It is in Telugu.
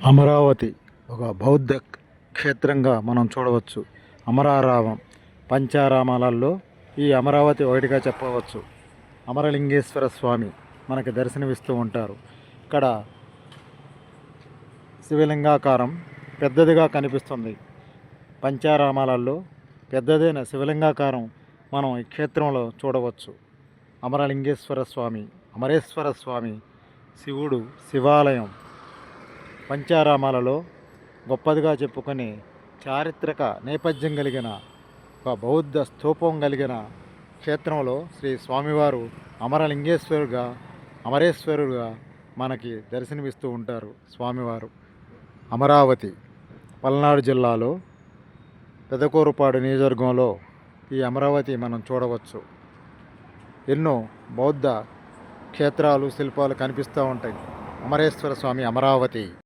అమరావతి ఒక బౌద్ధ క్షేత్రంగా మనం చూడవచ్చు. అమరారామం పంచారామాలలో ఈ అమరావతి ఒకటిగా చెప్పవచ్చు. అమరలింగేశ్వర స్వామి మనకి దర్శనమిస్తూ ఉంటారు. ఇక్కడ శివలింగాకారం పెద్దదిగా కనిపిస్తుంది. పంచారామాలలో పెద్దదైన శివలింగాకారం మనం ఈ క్షేత్రంలో చూడవచ్చు. అమరలింగేశ్వర స్వామి, అమరేశ్వర స్వామి, శివుడు, శివాలయం పంచారామాలలో గొప్పదిగా చెప్పుకొని చారిత్రక నేపథ్యం కలిగిన ఒక బౌద్ధ స్తూపం కలిగిన క్షేత్రంలో శ్రీ స్వామివారు అమరలింగేశ్వరుగా, అమరేశ్వరుడుగా మనకి దర్శనమిస్తూ ఉంటారు. స్వామివారు అమరావతి పల్నాడు జిల్లాలో పెదకూరుపాడు నియోజకవర్గంలో ఈ అమరావతి మనం చూడవచ్చు. ఎన్నో బౌద్ధ క్షేత్రాలు, శిల్పాలు కనిపిస్తూ ఉంటాయి. అమరేశ్వర స్వామి అమరావతి.